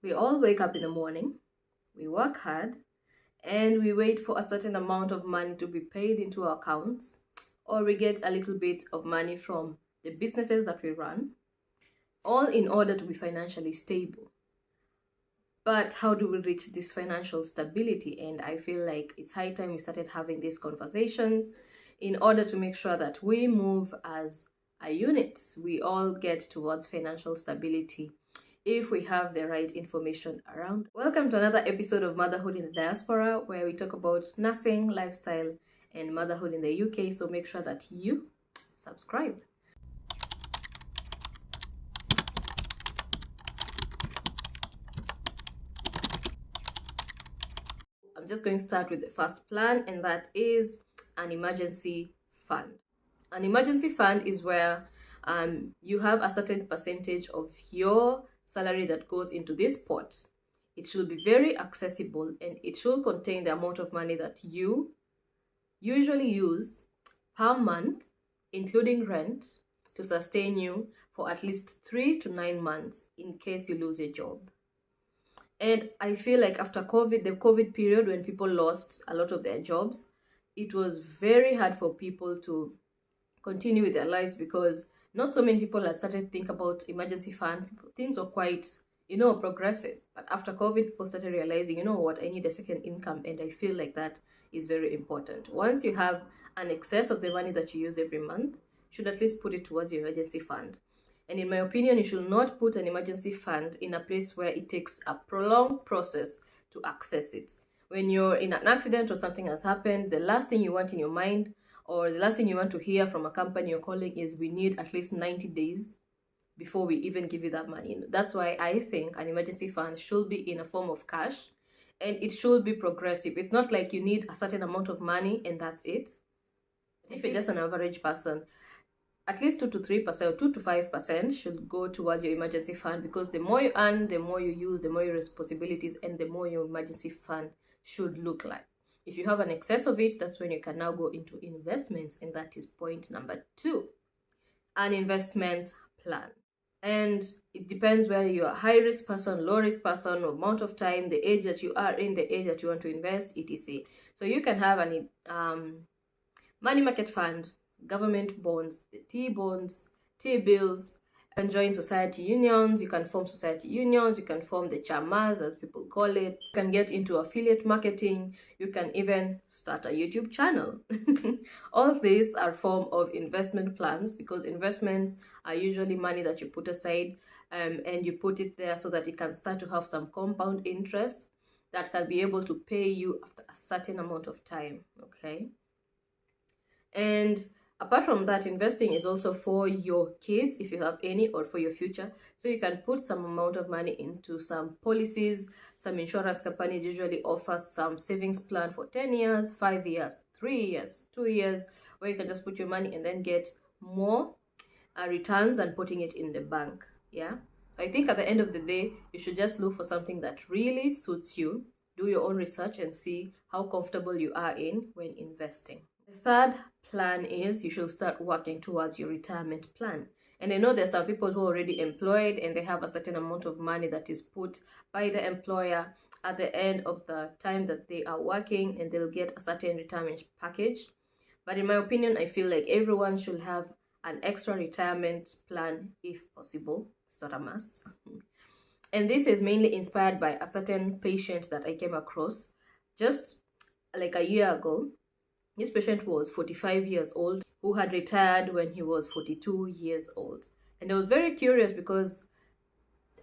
We all wake up in the morning, we work hard, and we wait for a certain amount of money to be paid into our accounts, or we get a little bit of money from the businesses that we run, all in order to be financially stable. But how do we reach this financial stability? And I feel like it's high time we started having these conversations in order to make sure that we move as a unit. We all get towards financial stability if we have the right information around. Welcome to another episode of Motherhood in the Diaspora, where we talk about nursing, lifestyle, and motherhood in the UK. So make sure that you subscribe. I'm just going to start with the first plan, and that is an emergency fund. An emergency fund is where you have a certain percentage of your salary that goes into this pot. It should be very accessible, and it should contain the amount of money that you usually use per month, including rent, to sustain you for at least 3 to 9 months in case you lose your job. And I feel like after COVID, the COVID period, when people lost a lot of their jobs, it was very hard for people to continue with their lives because not so many people had started to think about emergency fund. Things were quite, progressive. But after COVID, people started realizing, what, I need a second income. And I feel like that is very important. Once you have an excess of the money that you use every month, you should at least put it towards your emergency fund. And in my opinion, you should not put an emergency fund in a place where it takes a prolonged process to access it. When you're in an accident or something has happened, the last thing you want in your mind or the last thing you want to hear from a company you're calling is, we need at least 90 days before we even give you that money. That's why I think an emergency fund should be in a form of cash, and it should be progressive. It's not like you need a certain amount of money and that's it. If you're just an average person, at least 2 to 3% or 2 to 5% should go towards your emergency fund, because the more you earn, the more you use, the more your responsibilities, and the more your emergency fund should look like. If you have an excess of it, that's when you can now go into investments, and that is point number 2, an investment plan. And it depends whether you're a high-risk person, low-risk person, amount of time, the age that you are in, the age that you want to invest, etc. So you can have an money market fund, government bonds, the T-bonds, T-bills. You can join society unions, you can form society unions, you can form the chamas, as people call it. You can get into affiliate marketing, you can even start a YouTube channel. All these are form of investment plans, because investments are usually money that you put aside and you put it there so that it can start to have some compound interest that can be able to pay you after a certain amount of time, okay? And apart from that, investing is also for your kids, if you have any, or for your future. So you can put some amount of money into some policies. Some insurance companies usually offer some savings plan for 10 years, 5 years, 3 years, 2 years, where you can just put your money and then get more returns than putting it in the bank. Yeah, I think at the end of the day, you should just look for something that really suits you. Do your own research and see how comfortable you are in when investing. The third plan is you should start working towards your retirement plan. And I know there's some people who are already employed and they have a certain amount of money that is put by the employer at the end of the time that they are working, and they'll get a certain retirement package. But in my opinion, I feel like everyone should have an extra retirement plan if possible. It's not a must. And this is mainly inspired by a certain patient that I came across just like a year ago. This patient was 45 years old who had retired when he was 42 years old. And I was very curious because,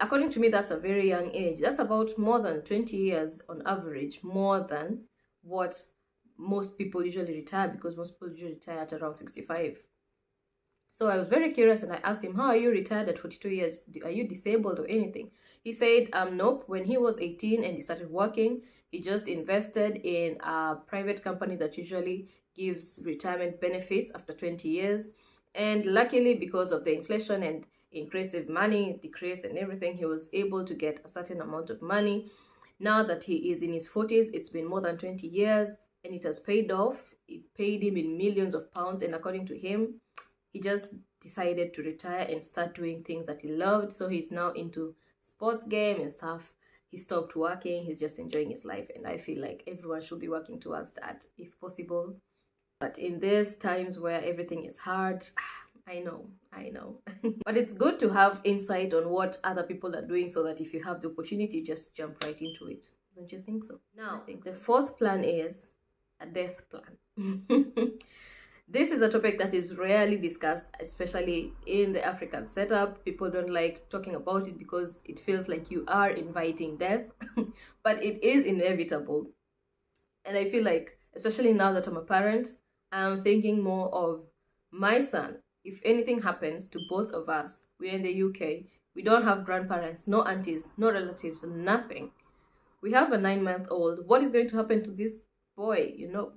according to me, that's a very young age. That's about more than 20 years on average, more than what most people usually retire, because most people usually retire at around 65. So I was very curious and I asked him, how are you retired at 42 years? Are you disabled or anything? He said, nope. When he was 18 and he started working, he just invested in a private company that usually gives retirement benefits after 20 years. And luckily, because of the inflation and increase of money, decrease and everything, he was able to get a certain amount of money. Now that he is in his 40s, it's been more than 20 years and it has paid off. It paid him in millions of pounds. And according to him, he just decided to retire and start doing things that he loved. So he's now into sports game and stuff. he stopped working, he's just enjoying his life, and I feel like everyone should be working towards that if possible. But in these times where everything is hard, I know. But it's good to have insight on what other people are doing, so that if you have the opportunity, just jump right into it. Don't you think so? Now, the fourth plan is a death plan. This is a topic that is rarely discussed, especially in the African setup. People don't like talking about it because it feels like you are inviting death, but it is inevitable. And I feel like, especially now that I'm a parent, I'm thinking more of my son. If anything happens to both of us, we're in the UK, we don't have grandparents, no aunties, no relatives, nothing. We have a 9-month-old. What is going to happen to this boy, you know?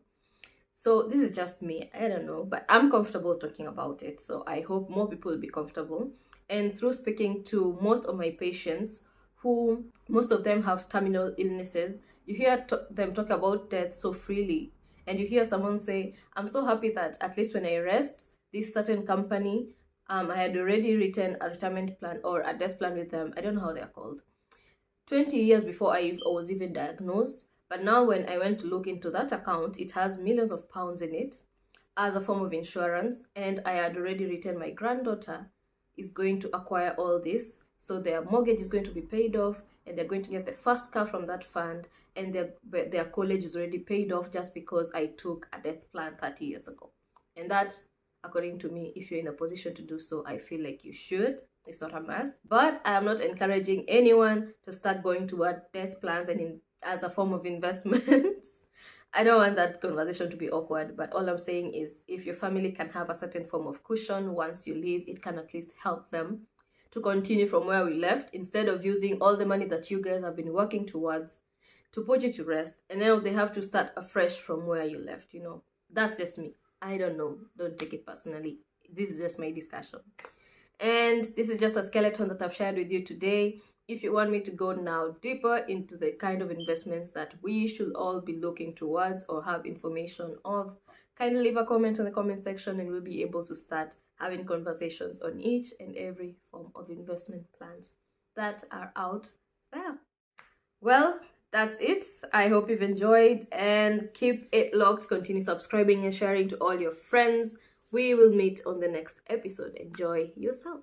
So this is just me, I don't know, but I'm comfortable talking about it. So I hope more people will be comfortable. And through speaking to most of my patients, who most of them have terminal illnesses, you hear them talk about death so freely. And you hear someone say, I'm so happy that at least when I rest, this certain company, I had already written a retirement plan or a death plan with them. I don't know how they're called. 20 years before I was even diagnosed. But now when I went to look into that account, it has millions of pounds in it as a form of insurance. And I had already written my granddaughter is going to acquire all this. So their mortgage is going to be paid off, and they're going to get the first car from that fund, and their college is already paid off just because I took a death plan 30 years ago. And that, according to me, if you're in a position to do so, I feel like you should. It's not a must. But I am not encouraging anyone to start going toward death plans and as a form of investments. I don't want that conversation to be awkward, but all I'm saying is if your family can have a certain form of cushion once you leave, it can at least help them to continue from where we left, instead of using all the money that you guys have been working towards to put you to rest, and then they have to start afresh from where you left, you know. That's just me. I don't know. Don't take it personally. This is just my discussion. And this is just a skeleton that I've shared with you today. If you want me to go now deeper into the kind of investments that we should all be looking towards or have information of, kindly leave a comment on the comment section, and we'll be able to start having conversations on each and every form of investment plans that are out there. Well, that's it. I hope you've enjoyed, and keep it locked. Continue subscribing and sharing to all your friends. We will meet on the next episode. Enjoy yourself.